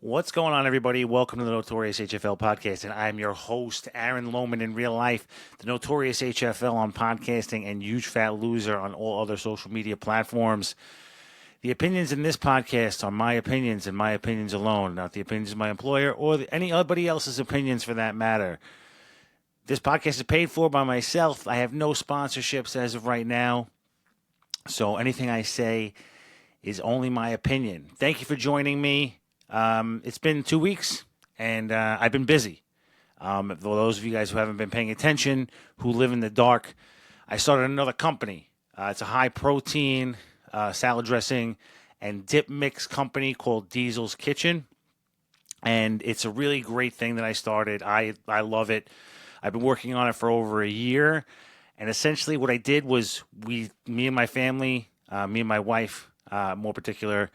What's going on, everybody? Welcome to the Notorious HFL podcast, and I'm your host, Aaron Lohman, in real life, the Notorious HFL on podcasting, and Huge Fat Loser on all other social media platforms. The opinions in this podcast are my opinions and my opinions alone, not the opinions of my employer or anybody else's opinions for that matter. This podcast is paid for by myself. I have no sponsorships as of right now, so anything I say is only my opinion. Thank you for joining me. It's been 2 weeks, and I've been busy. For those of you guys who haven't been paying attention, who live in the dark, I started another company. It's a high-protein salad dressing and dip mix company called Diesel's Kitchen, and it's a really great thing that I started. I love it. I've been working on it for over a year, and essentially what I did was me and my family, me and my wife, more particular,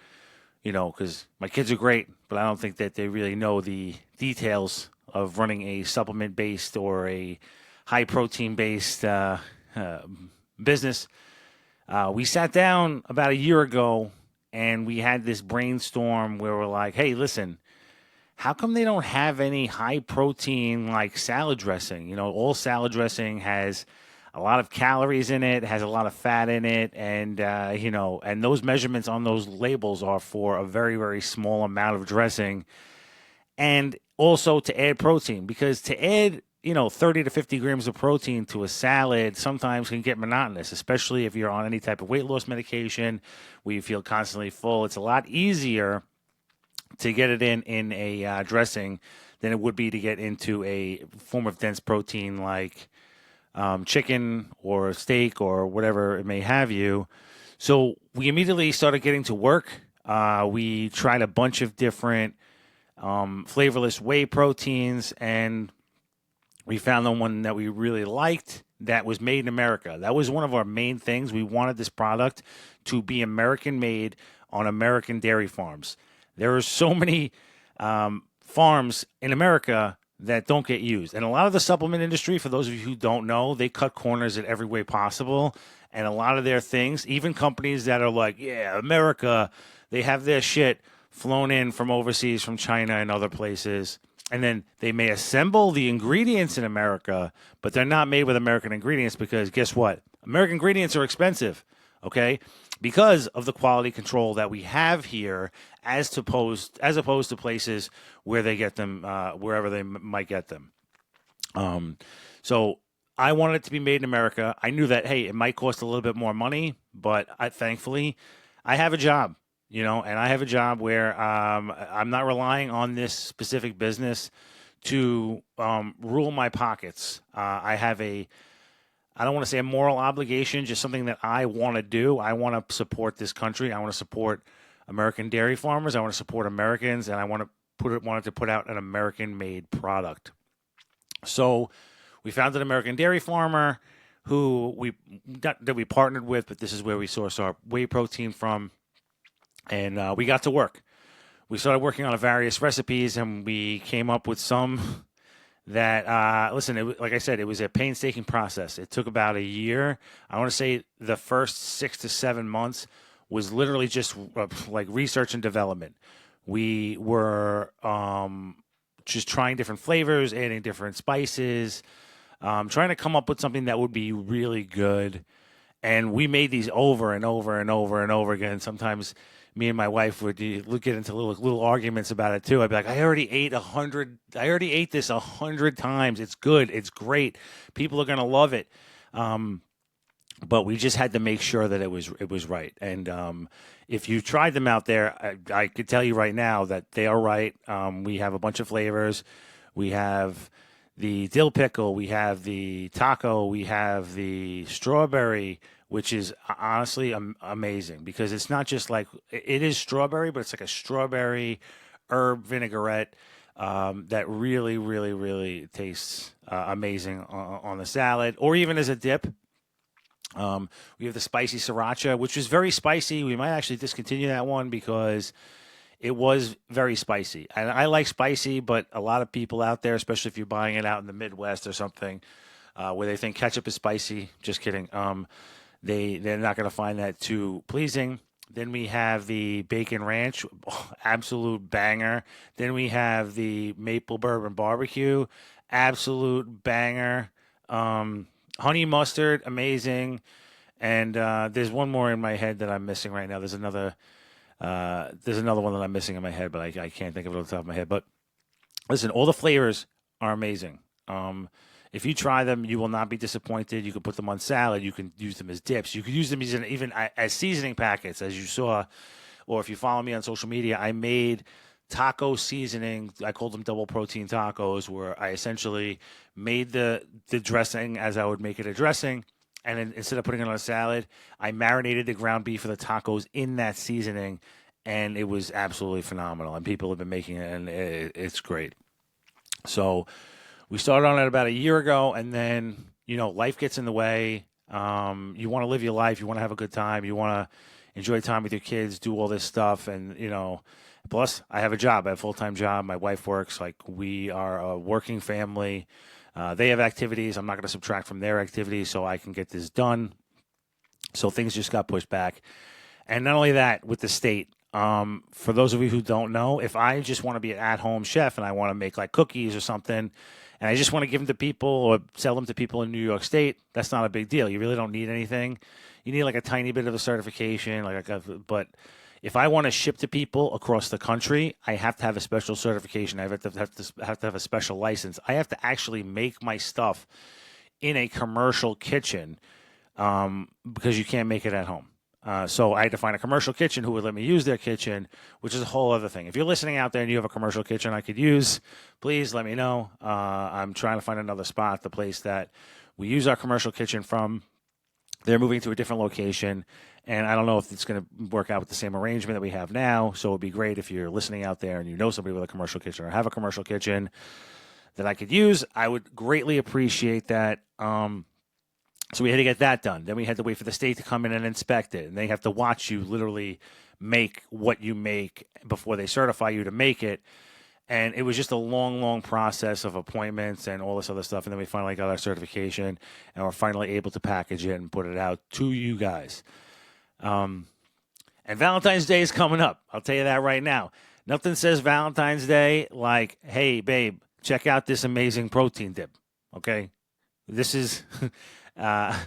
because my kids are great, but I don't think that they really know the details of running a supplement based or a high protein based business. We sat down about a year ago and we had this brainstorm where we're like, hey, listen, how come they don't have any high protein like salad dressing? All salad dressing has a lot of calories in it, has a lot of fat in it, and and those measurements on those labels are for a very, very small amount of dressing, and also to add protein, because to add 30 to 50 grams of protein to a salad sometimes can get monotonous, especially if you're on any type of weight loss medication where you feel constantly full. It's a lot easier to get it in a dressing than it would be to get into a form of dense protein like chicken or steak or whatever it may have you. So we immediately started getting to work. We tried a bunch of different flavorless whey proteins, and we found the one that we really liked that was made in America. That was one of our main things. We wanted this product to be American made on American dairy farms. There are so many farms in America that don't get used. And a lot of the supplement industry, for those of you who don't know, they cut corners in every way possible. And a lot of their things, even companies that are like, yeah, America, they have their shit flown in from overseas, from China and other places. And then they may assemble the ingredients in America, but they're not made with American ingredients because guess what? American ingredients are expensive, okay? Because of the quality control that we have here, as opposed to places where they get them, wherever they might get them. So I wanted it to be made in America. I knew that, hey, it might cost a little bit more money, but thankfully, I have a job, and I have a job where I'm not relying on this specific business to rule my pockets. I have I don't want to say a moral obligation, just something that I want to do. I want to support this country. I want to support American dairy farmers. I want to support Americans, and I wanted to put out an American-made product. So we found an American dairy farmer who we partnered with, but this is where we source our whey protein from, and we got to work. We started working on various recipes, and we came up with some that like I said, it was a painstaking process. It took about a year. I want to say the first 6 to 7 months was literally just like research and development. We were just trying different flavors, adding different spices, trying to come up with something that would be really good. And we made these over and over and over and over again. Sometimes me and my wife would get into little arguments about it too. I'd be like, I already ate this 100 times. It's good. It's great. People are gonna love it. But we just had to make sure that it was right. And if you tried them out there, I could tell you right now that they are right. We have a bunch of flavors. We have the dill pickle. We have the taco. We have the strawberry, which is honestly amazing because it's not just like it is strawberry, but it's like a strawberry herb vinaigrette that really, really, really tastes amazing on the salad or even as a dip. We have the spicy sriracha, which is very spicy. We might actually discontinue that one because it was very spicy. And I like spicy, but a lot of people out there, especially if you're buying it out in the Midwest or something, where they think ketchup is spicy, just kidding. They're not going to find that too pleasing. Then we have the bacon ranch, absolute banger. Then we have the maple bourbon barbecue, absolute banger. Honey mustard, amazing. And there's one more in my head that I'm missing right now. There's another one that I'm missing in my head, but I can't think of it off the top of my head. But listen, all the flavors are amazing. If you try them, you will not be disappointed. You can put them on salad. You can use them as dips. You could use them even as seasoning packets, as you saw. Or if you follow me on social media, I made taco seasoning. I called them double protein tacos, where I essentially made the dressing as I would make it a dressing. And then instead of putting it on a salad, I marinated the ground beef for the tacos in that seasoning, and it was absolutely phenomenal. And people have been making it, and it's great. So we started on it about a year ago, and then life gets in the way. You want to live your life, you want to have a good time, you want to enjoy time with your kids, do all this stuff, and plus I have a job, I have a full-time job. My wife works. Like, we are a working family. They have activities. I'm not going to subtract from their activities so I can get this done. So things just got pushed back. And not only that, with the state, for those of you who don't know, if I just want to be an at-home chef and I want to make like cookies or something, and I just want to give them to people or sell them to people in New York State, that's not a big deal. You really don't need anything. You need like a tiny bit of a certification, but if I want to ship to people across the country, I have to have a special certification. I have to have a special license. I have to actually make my stuff in a commercial kitchen, because you can't make it at home. So I had to find a commercial kitchen who would let me use their kitchen, which is a whole other thing. If you're listening out there and you have a commercial kitchen I could use, please let me know. I'm trying to find another spot, the place that we use our commercial kitchen from. They're moving to a different location, and I don't know if it's going to work out with the same arrangement that we have now. So it would be great if you're listening out there and you know somebody with a commercial kitchen or have a commercial kitchen that I could use. I would greatly appreciate that. So we had to get that done. Then we had to wait for the state to come in and inspect it, and they have to watch you literally make what you make before they certify you to make it. And it was just a long, long process of appointments and all this other stuff. And then we finally got our certification, and we're finally able to package it and put it out to you guys. And Valentine's Day is coming up. I'll tell you that right now. Nothing says Valentine's Day like, hey, babe, check out this amazing protein dip. Okay? This is, I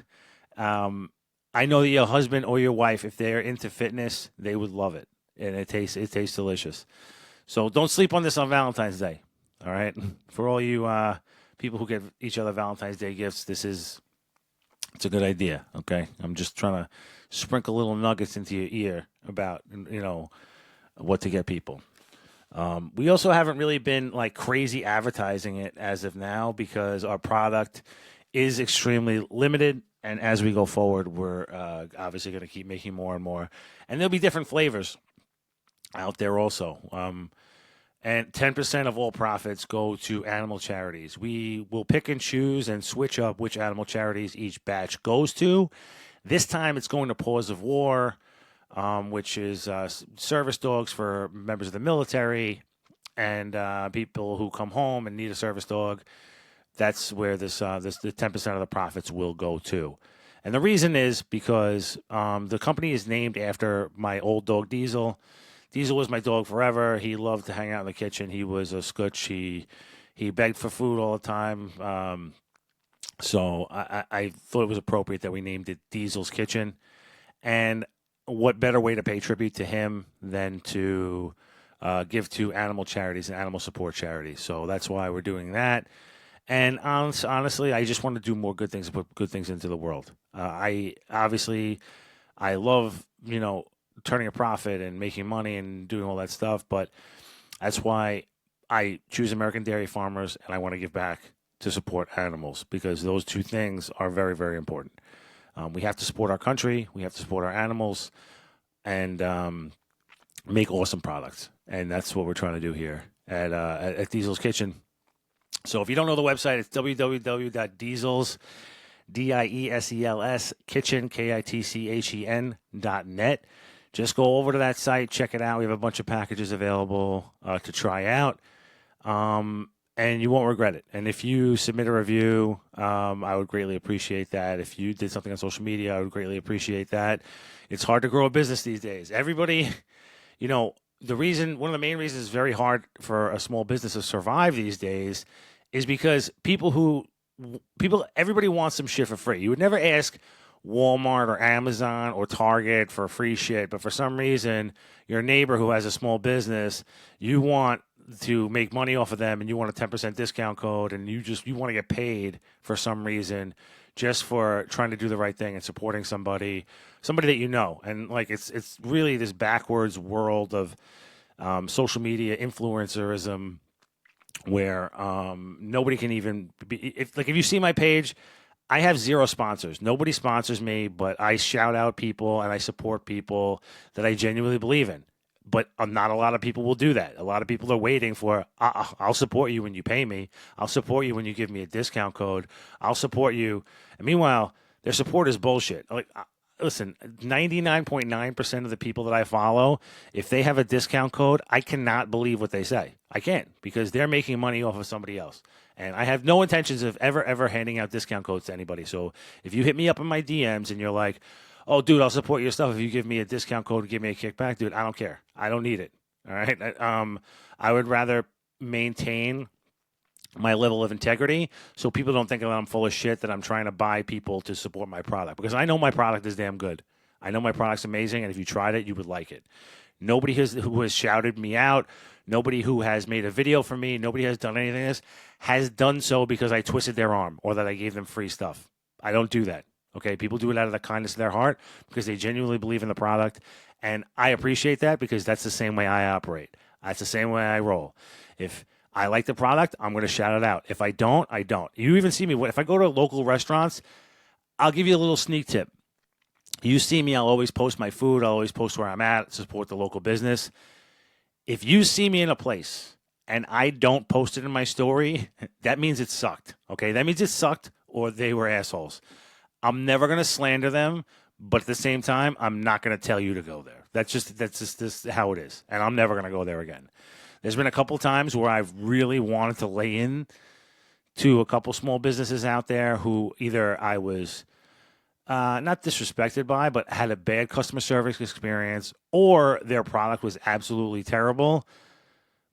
know that your husband or your wife, if they're into fitness, they would love it. And it tastes delicious. So don't sleep on this on Valentine's Day, all right? For all you people who give each other Valentine's Day gifts, it's a good idea, okay? I'm just trying to sprinkle little nuggets into your ear about, what to get people. We also haven't really been like crazy advertising it as of now because our product is extremely limited. And as we go forward, we're obviously going to keep making more and more. And there'll be different flavors out there also. And 10% of all profits go to animal charities. We will pick and choose and switch up which animal charities each batch goes to. This time it's going to Paws of War, which is service dogs for members of the military and people who come home and need a service dog. That's where the 10% of the profits will go to. And the reason is because the company is named after my old dog, Diesel. Diesel was my dog forever. He loved to hang out in the kitchen. He was a scutch. He begged for food all the time. So I thought it was appropriate that we named it Diesel's Kitchen. And what better way to pay tribute to him than to give to animal charities and animal support charities. So that's why we're doing that. And honestly, I just want to do more good things and put good things into the world. I love, turning a profit and making money and doing all that stuff, but that's why I choose American dairy farmers, and I want to give back to support animals because those two things are very, very important. We have to support our country, we have to support our animals, and make awesome products. And that's what we're trying to do here at Diesel's Kitchen. So if you don't know the website, it's www.diesels, DIESELS, kitchen, KITCHEN.net. Just go over to that site, check it out. We have a bunch of packages available to try out. and you won't regret it. And if you submit a review, I would greatly appreciate that. If you did something on social media, I would greatly appreciate that. It's hard to grow a business these days. Everybody, one of the main reasons it's very hard for a small business to survive these days is because everybody wants some shit for free. You would never ask Walmart or Amazon or Target for free shit, but for some reason, your neighbor who has a small business, you want to make money off of them and you want a 10% discount code, and you want to get paid for some reason just for trying to do the right thing and supporting somebody that you know. And like it's really this backwards world of social media influencerism where nobody can even be, if you see my page, I have zero sponsors. Nobody sponsors me, but I shout out people and I support people that I genuinely believe in. But not a lot of people will do that. A lot of people are waiting for, I'll support you when you pay me. I'll support you when you give me a discount code. I'll support you. And meanwhile, their support is bullshit. Like, listen, 99.9% of the people that I follow, if they have a discount code, I cannot believe what they say. I can't, because they're making money off of somebody else. And I have no intentions of ever handing out discount codes to anybody. So if you hit me up in my DMs and you're like, oh, dude, I'll support your stuff if you give me a discount code and give me a kickback, dude, I don't care. I don't need it. All right. I would rather maintain my level of integrity so people don't think that I'm full of shit, that I'm trying to buy people to support my product, because I know my product is damn good. I know my product's amazing, and if you tried it, you would like it. Nobody who has shouted me out, nobody who has made a video for me, nobody has done anything like this has done so because I twisted their arm or that I gave them free stuff. I don't do that. Okay, people do it out of the kindness of their heart because they genuinely believe in the product, and I appreciate that because that's the same way I operate. That's the same way I roll. If I like the product, I'm going to shout it out. If I don't, I don't. You even see me, if I go to local restaurants, I'll give you a little sneak tip. You see me, I'll always post my food. I'll always post where I'm at, support the local business. If you see me in a place and I don't post it in my story, that means it sucked. Okay, that means it sucked or they were assholes. I'm never going to slander them, but at the same time, I'm not going to tell you to go there. That's just how it is, and I'm never going to go there again. There's been a couple times where I've really wanted to lay in to a couple small businesses out there who either I was not disrespected by, but had a bad customer service experience, or their product was absolutely terrible.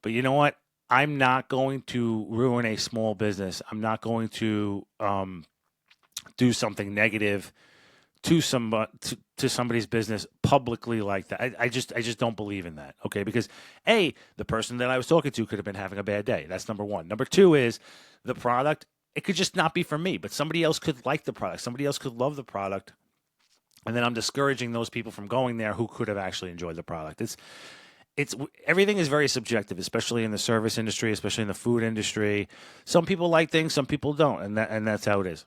But you know what? I'm not going to ruin a small business. I'm not going to do something negative to somebody's business publicly like that. I just don't believe in that. Okay, because A, the person that I was talking to could have been having a bad day. That's number one. Number two is the product. It could just not be for me, but somebody else could like the product. Somebody else could love the product, and then I'm discouraging those people from going there who could have actually enjoyed the product. It's everything is very subjective, especially in the service industry, especially in the food industry. Some people like things, some people don't, and that's how it is.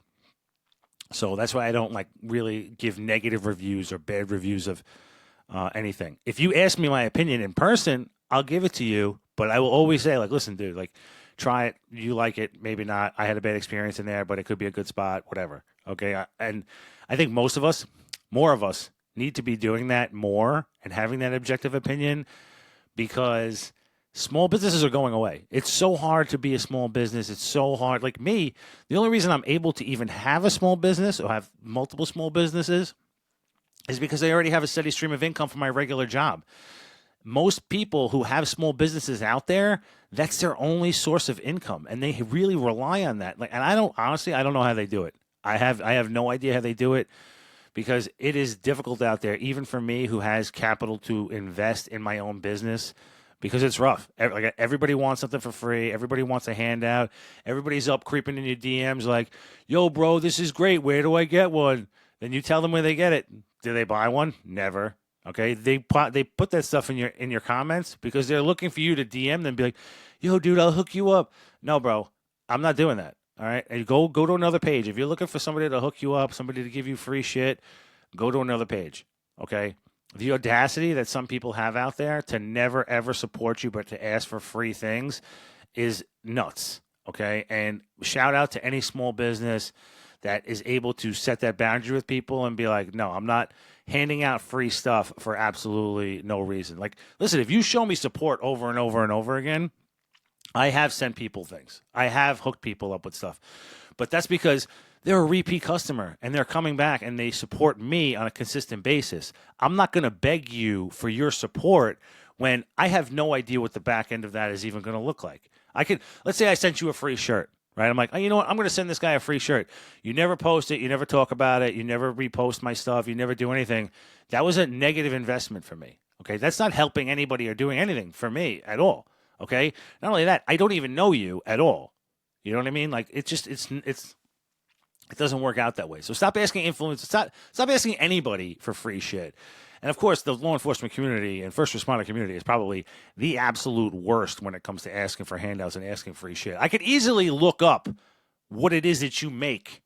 So that's why I don't really give negative reviews or bad reviews of anything. If you ask me my opinion in person, I'll give it to you, but I will always say, listen, dude, try it. You like it, maybe not. I had a bad experience in there, but it could be a good spot, whatever. Okay, and I think more of us, need to be doing that more and having that objective opinion, because small businesses are going away. It's so hard to be a small business. It's so hard. Like me, the only reason I'm able to even have a small business or have multiple small businesses is because I already have a steady stream of income from my regular job. Most people who have small businesses out there, that's their only source of income, and they really rely on that. And I don't know how they do it. I have no idea how they do it, because it is difficult out there, even for me who has capital to invest in my own business. Because it's rough. Everybody wants something for free. Everybody wants a handout. Everybody's up creeping in your DMs like, yo, bro, this is great. Where do I get one? Then you tell them where they get it. Do they buy one? Never. Okay, they put that stuff in your comments because they're looking for you to DM them and be like, yo, dude, I'll hook you up. No, bro, I'm not doing that. All right, and go to another page. If you're looking for somebody to hook you up, somebody to give you free shit, go to another page. Okay. The audacity that some people have out there to never, ever support you but to ask for free things is nuts, okay? And shout out to any small business that is able to set that boundary with people and be like, no, I'm not handing out free stuff for absolutely no reason. Listen, if you show me support over and over and over again, I have sent people things. I have hooked people up with stuff. But that's because they're a repeat customer and they're coming back and they support me on a consistent basis. I'm not going to beg you for your support when I have no idea what the back end of that is even going to look like. Let's say I sent you a free shirt, right? I'm like, oh, you know what? I'm going to send this guy a free shirt. You never post it. You never talk about it. You never repost my stuff. You never do anything. That was a negative investment for me. Okay. That's not helping anybody or doing anything for me at all. Okay. Not only that, I don't even know you at all. You know what I mean? Like it doesn't work out that way. So stop asking stop asking anybody for free shit. And of course, the law enforcement community and first responder community is probably the absolute worst when it comes to asking for handouts and asking free shit. I could easily look up what it is that you make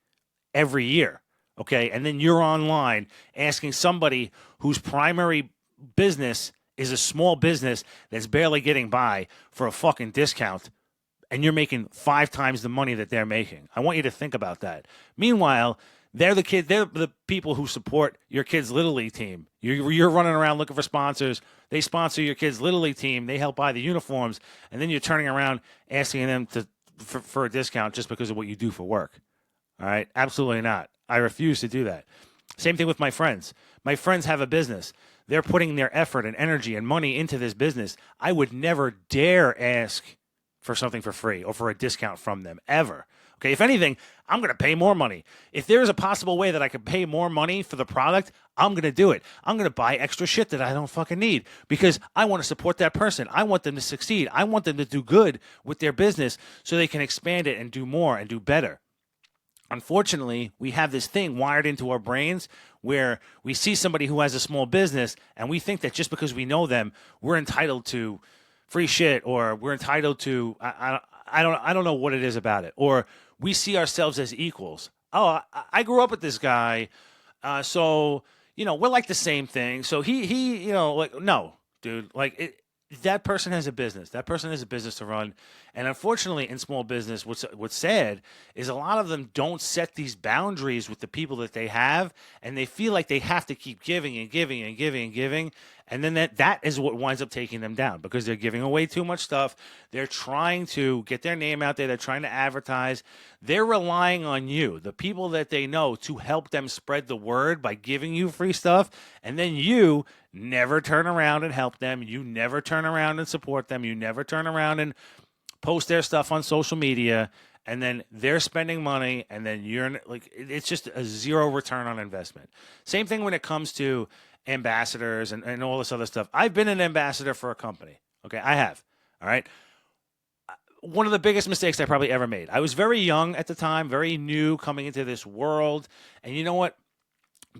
every year, okay? And then you're online asking somebody whose primary business is a small business that's barely getting by for a fucking discount, and you're making 5 times the money that they're making. I want you to think about that. Meanwhile, they're the people who support your kid's Little League team. You're running around looking for sponsors. They sponsor your kid's Little League team. They help buy the uniforms, and then you're turning around asking them for a discount just because of what you do for work. All right? Absolutely not. I refuse to do that. Same thing with my friends. My friends have a business. They're putting their effort and energy and money into this business. I would never dare ask for something for free or for a discount from them, ever. Okay, if anything, I'm going to pay more money. If there's a possible way that I could pay more money for the product, I'm going to do it. I'm going to buy extra shit that I don't fucking need because I want to support that person. I want them to succeed. I want them to do good with their business so they can expand it and do more and do better. Unfortunately, we have this thing wired into our brains where we see somebody who has a small business and we think that just because we know them, we're entitled to free shit, or we're entitled to I don't know what it is about it, or we see ourselves as equals. Oh, I grew up with this guy, so we're like the same thing. So he like, no, dude, like that person has a business. That person has a business to run, and unfortunately, in small business, what's sad is a lot of them don't set these boundaries with the people that they have, and they feel like they have to keep giving and giving and giving and giving. And then that is what winds up taking them down because they're giving away too much stuff. They're trying to get their name out there. They're trying to advertise. They're relying on you, the people that they know, to help them spread the word by giving you free stuff. And then you never turn around and help them. You never turn around and support them. You never turn around and post their stuff on social media. And then they're spending money, and then you're like, it's just a zero return on investment. Same thing when it comes to ambassadors and all this other stuff. I've been an ambassador for a company. Okay, I have. All right. One of the biggest mistakes I probably ever made. I was very young at the time, very new coming into this world. And you know what?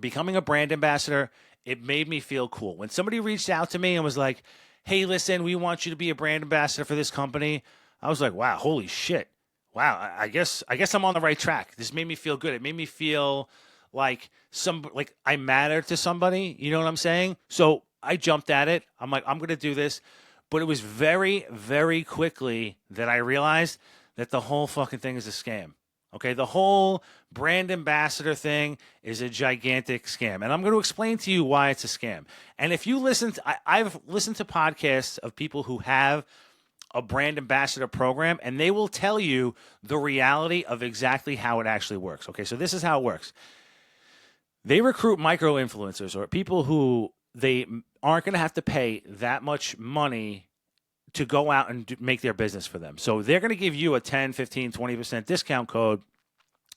Becoming a brand ambassador, it made me feel cool. When somebody reached out to me and was like, hey, listen, we want you to be a brand ambassador for this company, I was like, wow, holy shit. Wow, I guess I'm on the right track. This made me feel good. It made me feel like I matter to somebody. You know what I'm saying? So I jumped at it. I'm like, I'm going to do this. But it was very, very quickly that I realized that the whole fucking thing is a scam. Okay, the whole brand ambassador thing is a gigantic scam. And I'm going to explain to you why it's a scam. And if you listen to, I've listened to podcasts of people who have a brand ambassador program, and they will tell you the reality of exactly how it actually works. Okay, so this is how it works. They recruit micro influencers or people who they aren't going to have to pay that much money to go out and make their business for them. So they're going to give you a 10, 15, 20% discount code.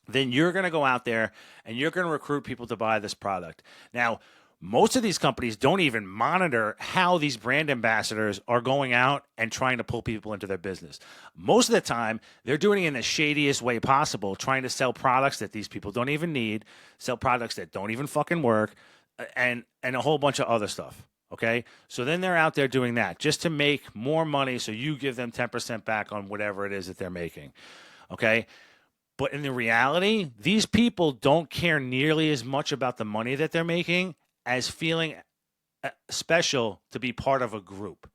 Then you're going to go out there and you're going to recruit people to buy this product. Now, most of these companies don't even monitor how these brand ambassadors are going out and trying to pull people into their business. Most of the time, they're doing it in the shadiest way possible, trying to sell products that these people don't even need, sell products that don't even fucking work, and a whole bunch of other stuff. Okay? So then they're out there doing that just to make more money so you give them 10% back on whatever it is that they're making. Okay? But in the reality, these people don't care nearly as much about the money that they're making as feeling special to be part of a group.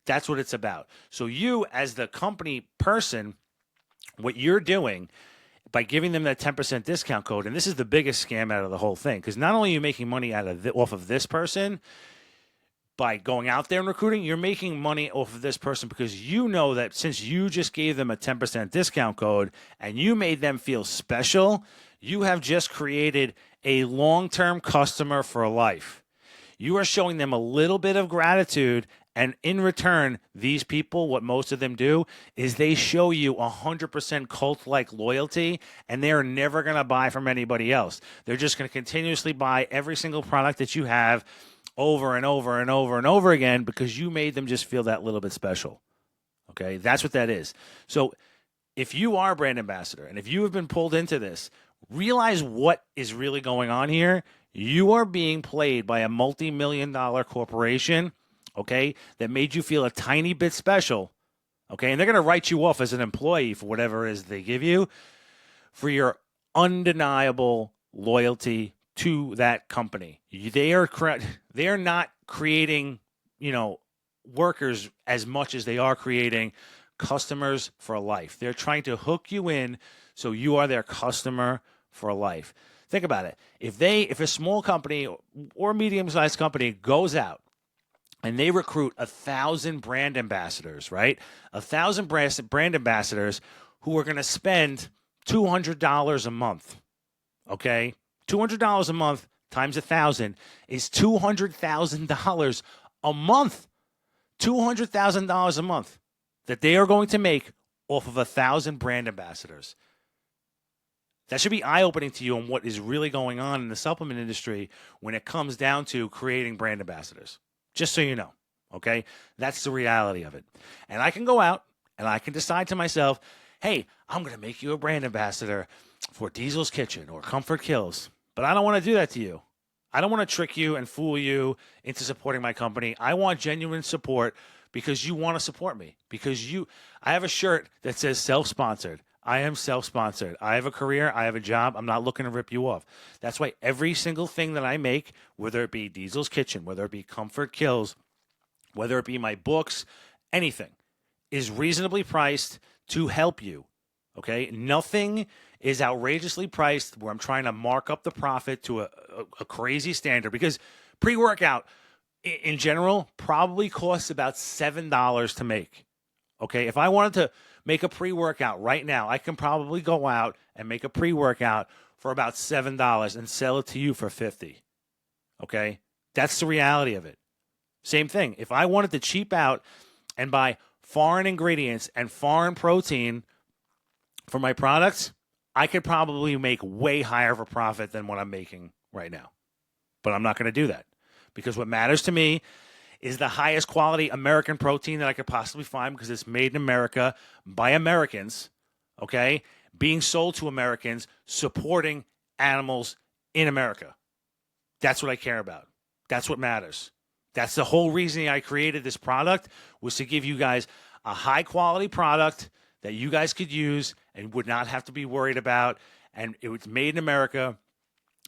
That's what it's about. So you, as the company person, what you're doing by giving them that 10% discount code, and this is the biggest scam out of the whole thing, because not only are you making money off of this person, by going out there and recruiting, you're making money off of this person because you know that since you just gave them a 10% discount code and you made them feel special, you have just created a long-term customer for life. You are showing them a little bit of gratitude, and in return, these people, what most of them do is they show you 100% cult-like loyalty, and they are never going to buy from anybody else. They're just going to continuously buy every single product that you have over and over and over and over again because you made them just feel that little bit special. Okay, that's what that is. So if you are a brand ambassador and if you have been pulled into this, realize what is really going on here. You are being played by a multi-million-dollar corporation, okay, that made you feel a tiny bit special, okay, and they're going to write you off as an employee for whatever it is they give you for your undeniable loyalty to that company. They are not creating, workers as much as they are creating customers for life. They're trying to hook you in so you are their customer for life. Think about it. If a small company or medium-sized company goes out and they recruit 1,000 brand ambassadors, right? 1,000 brand ambassadors who are going to spend $200 a month, okay? $200 a month times 1,000 is $200,000 a month. $200,000 a month that they are going to make off of 1,000 brand ambassadors. That should be eye-opening to you on what is really going on in the supplement industry when it comes down to creating brand ambassadors. Just so you know, okay? That's the reality of it. And I can go out and I can decide to myself, hey, I'm going to make you a brand ambassador for Diesel's Kitchen or Comfort Kills. But I don't want to do that to you. I don't want to trick you and fool you into supporting my company. I want genuine support because you want to support me. I have a shirt that says self-sponsored. I am self-sponsored. I have a career. I have a job. I'm not looking to rip you off. That's why every single thing that I make, whether it be Diesel's Kitchen, whether it be Comfort Kills, whether it be my books, anything, is reasonably priced to help you. Okay? Nothing is outrageously priced where I'm trying to mark up the profit to a crazy standard because pre-workout in general probably costs about $7 to make. Okay? If I wanted to make a pre-workout right now, I can probably go out and make a pre-workout for about $7 and sell it to you for $50. Okay? That's the reality of it. Same thing. If I wanted to cheap out and buy foreign ingredients and foreign protein for my products, I could probably make way higher of a profit than what I'm making right now. But I'm not going to do that because what matters to me is the highest quality American protein that I could possibly find because it's made in America by Americans, okay? Being sold to Americans, supporting animals in America. That's what I care about. That's what matters. That's the whole reason I created this product was to give you guys a high-quality product that you guys could use and would not have to be worried about, and it was made in America,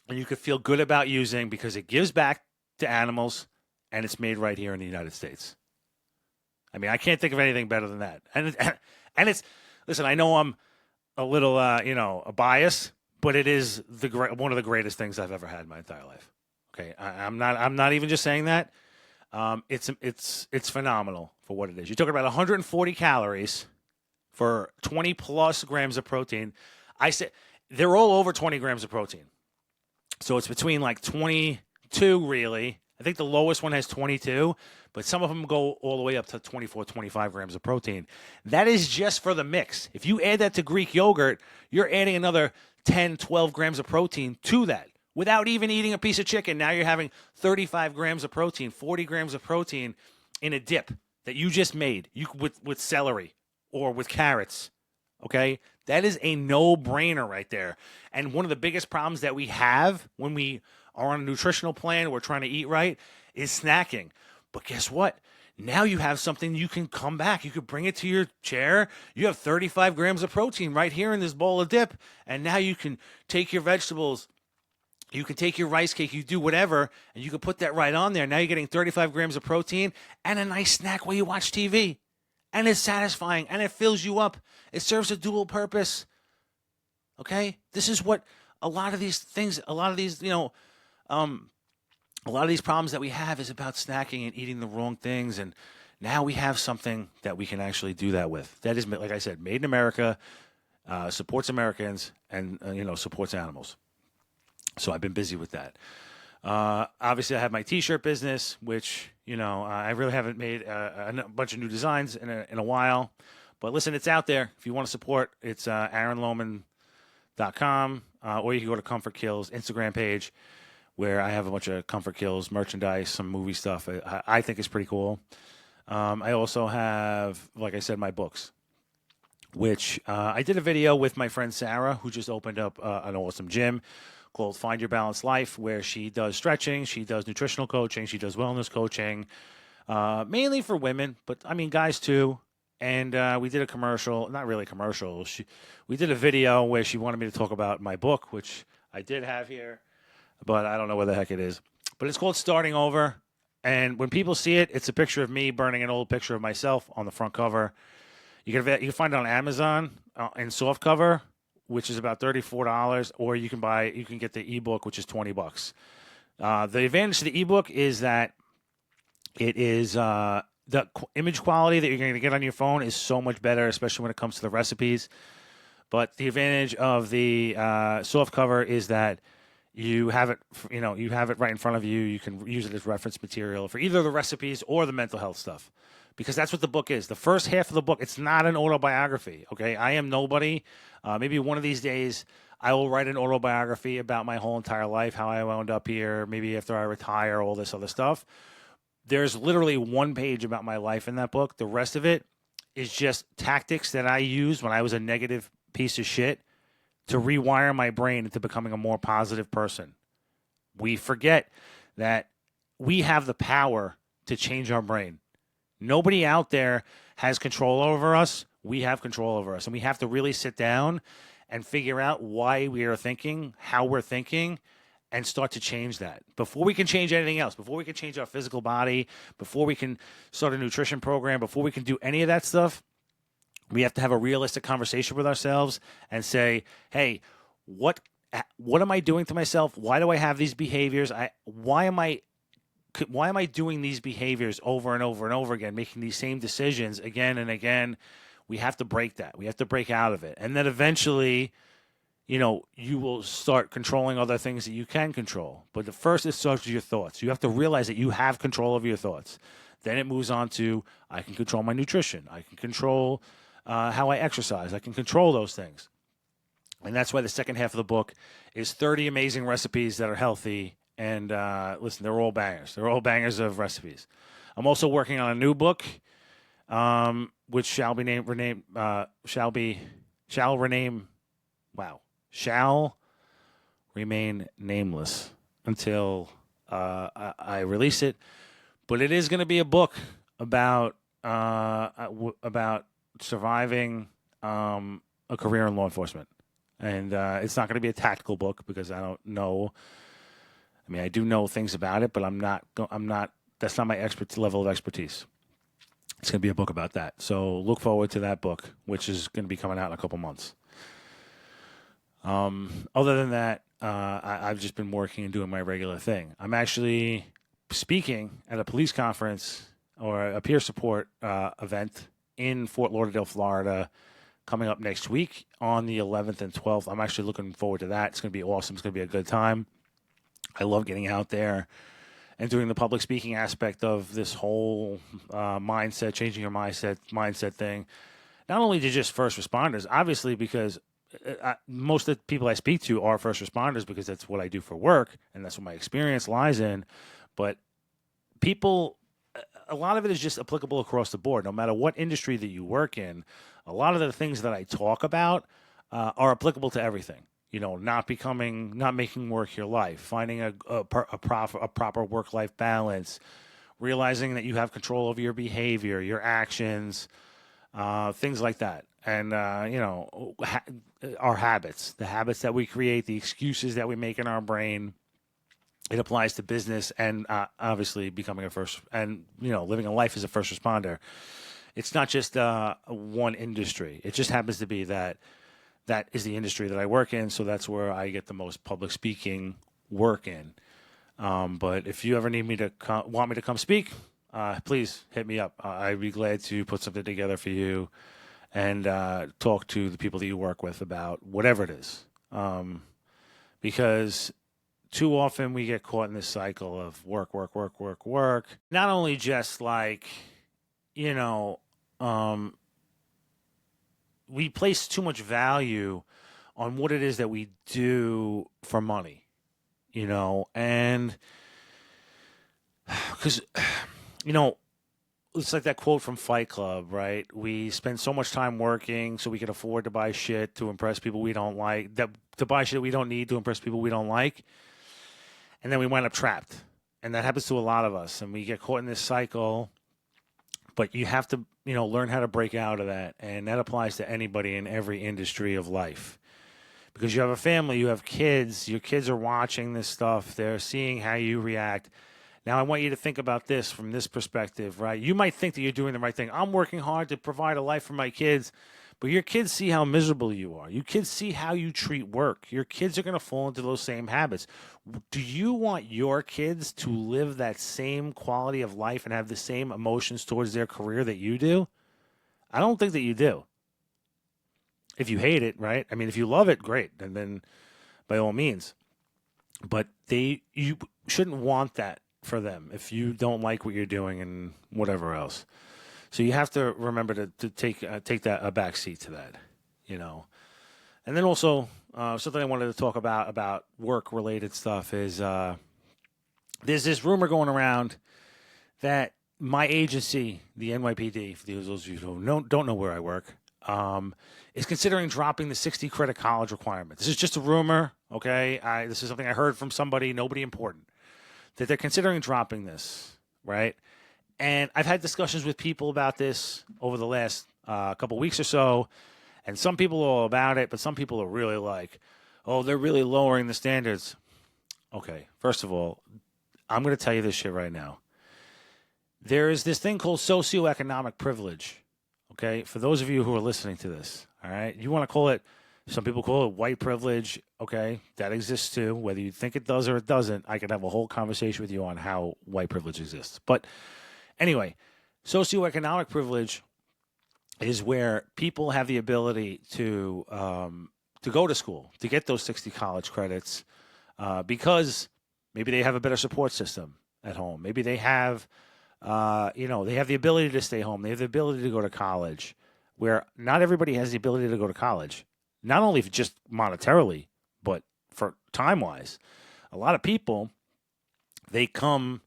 and you could feel good about using because it gives back to animals, and it's made right here in the United States. I mean, I can't think of anything better than that. And it's listen, I know I'm a little, a bias, but it is one of the greatest things I've ever had in my entire life. Okay, I'm not even just saying that. It's phenomenal for what it is. You're talking about 140 calories for 20 plus grams of protein. I said they're all over 20 grams of protein, so it's between like 22 really. I think the lowest one has 22, but some of them go all the way up to 24, 25 grams of protein. That is just for the mix. If you add that to Greek yogurt, you're adding another 10, 12 grams of protein to that without even eating a piece of chicken. Now you're having 35 grams of protein, 40 grams of protein in a dip that you just made with celery or with carrots, okay? That is a no-brainer right there. And one of the biggest problems that we have when we are on a nutritional plan, we're trying to eat right, is snacking. But guess what? Now you have something you can come back. You could bring it to your chair. You have 35 grams of protein right here in this bowl of dip. And now you can take your vegetables, you can take your rice cake, you do whatever, and you can put that right on there. Now you're getting 35 grams of protein and a nice snack while you watch TV. And it's satisfying, and it fills you up. It serves a dual purpose. Okay? This is what a lot of these things, a lot of these problems that we have is about snacking and eating the wrong things. And now we have something that we can actually do that with. That is, like I said, made in America, supports Americans, and supports animals. So I've been busy with that. Obviously, I have my T-shirt business, which I really haven't made a bunch of new designs in a while. But listen, it's out there. If you want to support, it's AaronLoman.com, or you can go to Comfort Kills Instagram page, where I have a bunch of Comfort Kills merchandise, some movie stuff. I think it's pretty cool. I also have, like I said, my books, which I did a video with my friend Sarah, who just opened up an awesome gym called Find Your Balanced Life, where she does stretching, she does nutritional coaching, she does wellness coaching, mainly for women, but I mean guys too. And we did a commercial, not really a commercial. We did a video where she wanted me to talk about my book, which I did have here, but I don't know where the heck it is. But it's called Starting Over. And when people see it, it's a picture of me burning an old picture of myself on the front cover. You can find it on Amazon in soft cover, which is about $34, or you can get the ebook, which is $20. The advantage to the ebook is that it is the image quality that you're going to get on your phone is so much better, especially when it comes to the recipes. But the advantage of the soft cover is that you have it right in front of you. You can use it as reference material for either the recipes or the mental health stuff, because that's what the book is. The first half of the book, it's not an autobiography, okay? I am nobody. Maybe one of these days I will write an autobiography about my whole entire life, how I wound up here, maybe after I retire, all this other stuff. There's literally one page about my life in that book. The rest of it is just tactics that I used when I was a negative piece of shit to rewire my brain into becoming a more positive person. We forget that we have the power to change our brain. Nobody out there has control over us. We have control over us. And we have to really sit down and figure out why we are thinking, how we're thinking, and start to change that. Before we can change anything else, before we can change our physical body, before we can start a nutrition program, before we can do any of that stuff, we have to have a realistic conversation with ourselves and say, hey, what am I doing to myself? Why do I have these behaviors? Why am I doing these behaviors over and over and over again, making these same decisions again and again? We have to break that. We have to break out of it. And then eventually, you will start controlling other things that you can control. But the first, it starts with your thoughts. You have to realize that you have control of your thoughts. Then it moves on to, I can control my nutrition. I can control how I exercise. I can control those things. And that's why the second half of the book is 30 amazing recipes that are healthy. And listen, they're all bangers. They're all bangers of recipes. I'm also working on a new book, which shall remain nameless until I release it. But it is going to be a book about surviving a career in law enforcement, and it's not going to be a tactical book because I don't know. I mean, I do know things about it, but I'm not. That's not my level of expertise. It's going to be a book about that. So look forward to that book, which is going to be coming out in a couple months. Other than that, I've just been working and doing my regular thing. I'm actually speaking at a police conference or a peer support event in Fort Lauderdale, Florida, coming up next week on the 11th and 12th. I'm actually looking forward to that. It's going to be awesome. It's going to be a good time. I love getting out there and doing the public speaking aspect of this whole mindset, changing your mindset thing. Not only to just first responders, obviously, because most of the people I speak to are first responders because that's what I do for work and that's what my experience lies in. But people, a lot of it is just applicable across the board. No matter what industry that you work in, a lot of the things that I talk about are applicable to everything. Not making work your life, finding a proper work-life balance, realizing that you have control over your behavior, your actions, things like that. And, our habits, the habits that we create, the excuses that we make in our brain, it applies to business and obviously becoming living a life as a first responder. It's not just one industry. It just happens to be that is the industry that I work in, so that's where I get the most public speaking work in. But if you ever need me to want me to come speak, please hit me up. I'd be glad to put something together for you and talk to the people that you work with about whatever it is. Because too often we get caught in this cycle of work, work, work, work, work. Not only just like, you know, we place too much value on what it is that we do for money, and because, you know, it's like that quote from Fight Club, right? We spend so much time working so we can afford to buy shit to impress people we don't like, to buy shit we don't need to impress people we don't like, and then we wind up trapped. And that happens to a lot of us, and we get caught in this cycle. But you have to, learn how to break out of that, and that applies to anybody in every industry of life. Because you have a family, you have kids, your kids are watching this stuff, they're seeing how you react. Now, I want you to think about this from this perspective, right? You might think that you're doing the right thing. I'm working hard to provide a life for my kids, but your kids see how miserable you are. Your kids see how you treat work. Your kids are going to fall into those same habits. Do you want your kids to live that same quality of life and have the same emotions towards their career that you do? I don't think that you do. If you hate it, right? I mean, if you love it, great, and then by all means. But you shouldn't want that for them if you don't like what you're doing and whatever else. So you have to remember to take that a back seat to that, And then also something I wanted to talk about work related stuff is there's this rumor going around that my agency, the NYPD, for those of you who don't know where I work, is considering dropping the 60 credit college requirement. This is just a rumor, okay? This is something I heard from somebody, nobody important, that they're considering dropping this, right? And I've had discussions with people about this over the last couple weeks or so, and some people are all about it, but some people are really like, oh, they're really lowering the standards. Okay, first of all, I'm going to tell you this shit right now. There is this thing called socioeconomic privilege, okay? For those of you who are listening to this, all right? You want to call it, some people call it white privilege, okay? That exists too. Whether you think it does or it doesn't, I could have a whole conversation with you on how white privilege exists. But anyway, socioeconomic privilege is where people have the ability to go to school, to get those 60 college credits, because maybe they have a better support system at home. Maybe they have, they have the ability to stay home. They have the ability to go to college, where not everybody has the ability to go to college, not only just monetarily, but for time-wise. A lot of people, they come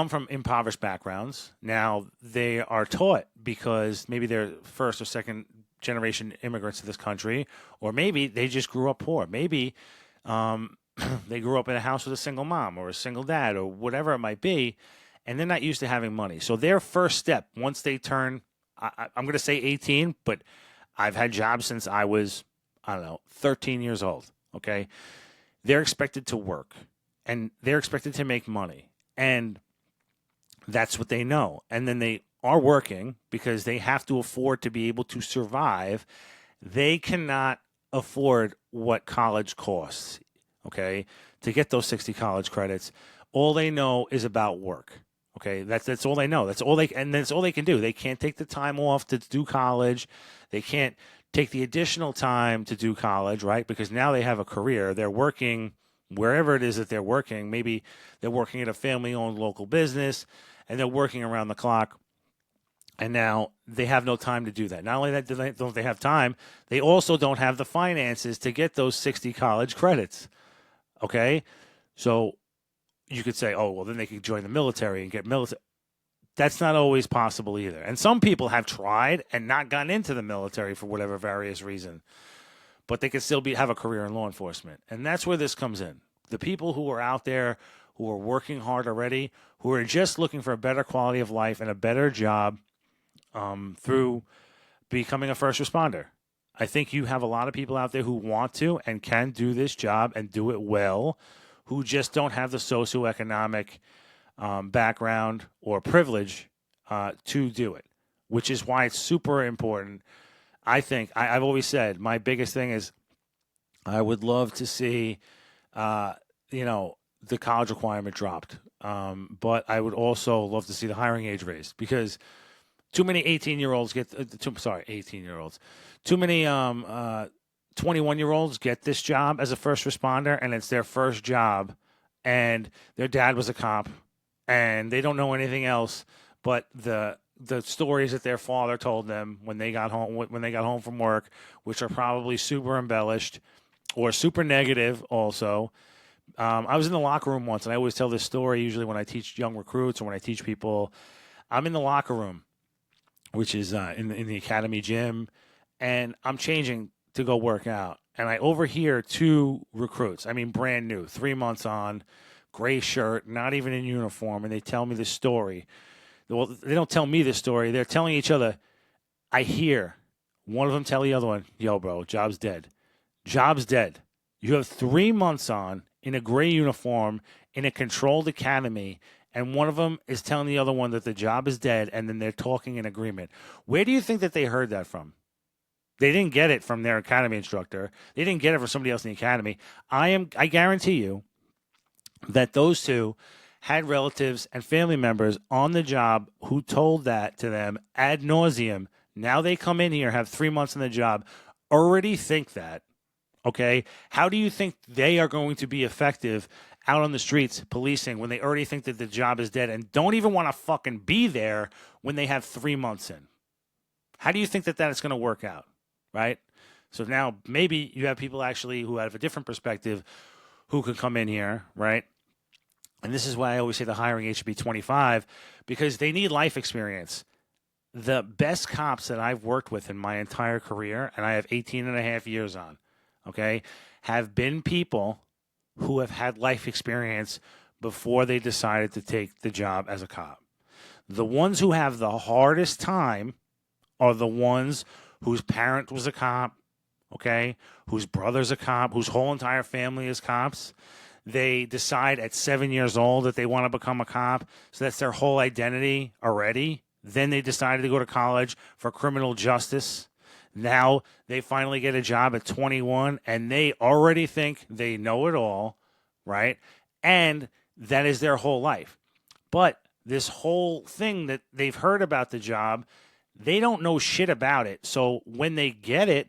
from impoverished backgrounds. Now, they are taught because maybe they're first or second generation immigrants to this country, or maybe they just grew up poor. Maybe they grew up in a house with a single mom or a single dad or whatever it might be, and they're not used to having money. So their first step, once they turn, I'm going to say 18, but I've had jobs since I was, 13 years old, okay? They're expected to work, and they're expected to make money. And that's what they know. And then they are working because they have to afford to be able to survive. They cannot afford what college costs, okay, to get those 60 college credits. All they know is about work, okay? That's all they know. That's all they can do. They can't take the time off to do college. They can't take the additional time to do college, right? Because now they have a career. They're working wherever it is that they're working. Maybe they're working at a family-owned local business, and they're working around the clock, and now they have no time to do that. Not only that don't they have time, they also don't have the finances to get those 60 college credits, okay? So you could say, oh, well, then they could join the military and get military. That's not always possible either. And some people have tried and not gotten into the military for whatever various reason, but they can still have a career in law enforcement. And that's where this comes in. The people who are out there, who are working hard already, who are just looking for a better quality of life and a better job through becoming a first responder. I think you have a lot of people out there who want to and can do this job and do it well, who just don't have the socioeconomic background or privilege to do it, which is why it's super important. I think I've always said my biggest thing is I would love to see, the college requirement dropped. But I would also love to see the hiring age raised because too many 18-year-olds get, 18-year-olds, too many 21-year-olds get this job as a first responder, and it's their first job, and their dad was a cop, and they don't know anything else but the stories that their father told them when they got home from work, which are probably super embellished or super negative also. I was in the locker room once, and I always tell this story usually when I teach young recruits or when I teach people. I'm in the locker room, which is in the academy gym, and I'm changing to go work out. And I overhear two recruits, I mean brand new, 3 months on, gray shirt, not even in uniform, and they tell me this story. Well, they don't tell me this story. They're telling each other. I hear one of them tell the other one, yo, bro, job's dead. Job's dead. You have 3 months on in a gray uniform in a controlled academy, and one of them is telling the other one that the job is dead, and then they're talking in agreement. Where do you think that they heard that from? They didn't get it from their academy instructor. They didn't get it from somebody else in the academy. I guarantee you that those two had relatives and family members on the job who told that to them ad nauseum. Now they come in here, have 3 months on the job, already think that. Okay, how do you think they are going to be effective out on the streets policing when they already think that the job is dead and don't even want to fucking be there when they have 3 months in? How do you think that is going to work out, right? So now maybe you have people actually who have a different perspective who could come in here, right? And this is why I always say the hiring age should be 25 because they need life experience. The best cops that I've worked with in my entire career, and I have 18 and a half years on, okay, have been people who have had life experience before they decided to take the job as a cop. The ones who have the hardest time are the ones whose parent was a cop, okay, whose brother's a cop, whose whole entire family is cops. They decide at 7 years old that they want to become a cop, so that's their whole identity already. Then they decided to go to college for criminal justice. Now they finally get a job at 21, and they already think they know it all, right? And that is their whole life. But this whole thing that they've heard about the job, they don't know shit about it. So when they get it,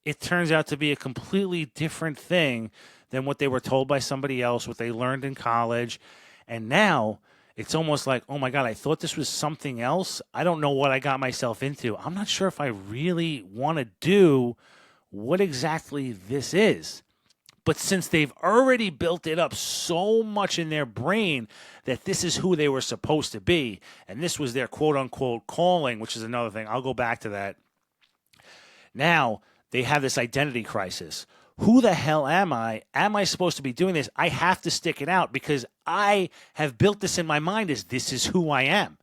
it turns out to be a completely different thing than what they were told by somebody else, what they learned in college. And now it's almost like, oh my God, I thought this was something else. I don't know what I got myself into. I'm not sure if I really want to do what exactly this is. But since they've already built it up so much in their brain that this is who they were supposed to be, and this was their quote unquote calling, which is another thing. I'll go back to that. Now they have this identity crisis. Who the hell am I? Am I supposed to be doing this? I have to stick it out because I have built this in my mind as this is who I am.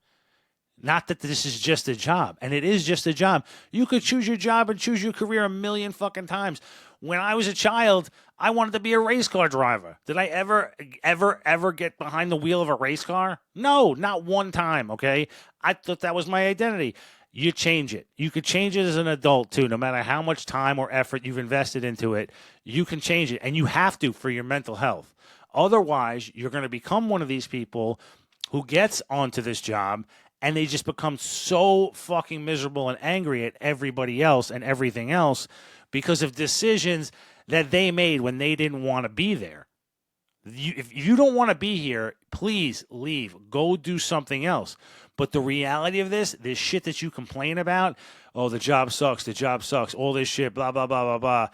Not that this is just a job. And it is just a job. You could choose your job and choose your career a million fucking times. When I was a child, I wanted to be a race car driver. Did I ever get behind the wheel of a race car? No, not one time, okay? I thought that was my identity. You change it. You could change it as an adult, too. No matter how much time or effort you've invested into it, you can change it. And you have to for your mental health. Otherwise, you're going to become one of these people who gets onto this job and they just become so fucking miserable and angry at everybody else and everything else because of decisions that they made when they didn't want to be there. If you don't want to be here, please leave. Go do something else. But the reality of this shit that you complain about, oh, the job sucks, all this shit, blah, blah, blah, blah, blah.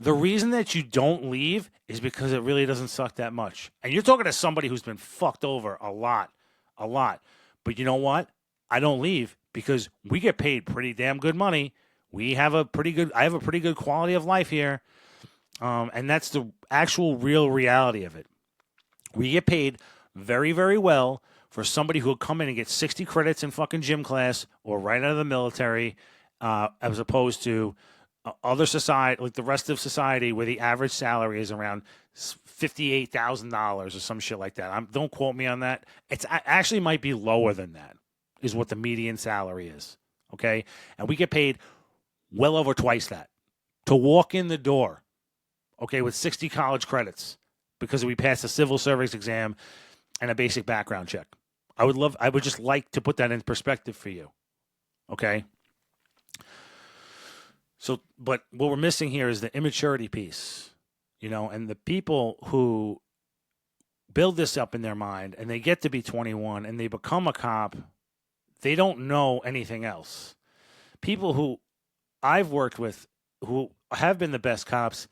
The reason that you don't leave is because it really doesn't suck that much. And you're talking to somebody who's been fucked over a lot. But you know what? I don't leave because we get paid pretty damn good money. I have a pretty good quality of life here. And that's the actual real reality of it. We get paid very, very well for somebody who will come in and get 60 credits in fucking gym class or right out of the military, as opposed to other society, like the rest of society, where the average salary is around $58,000 or some shit like that. Don't quote me on that. It's actually might be lower than that, is what the median salary is. Okay, and we get paid well over twice that to walk in the door. Okay, with 60 college credits. because we passed a civil service exam and a basic background check. I would just like to put that in perspective for you. Okay? So, but what we're missing here is the immaturity piece, and the people who build this up in their mind and they get to be 21 and they become a cop, they don't know anything else. People who I've worked with who have been the best cops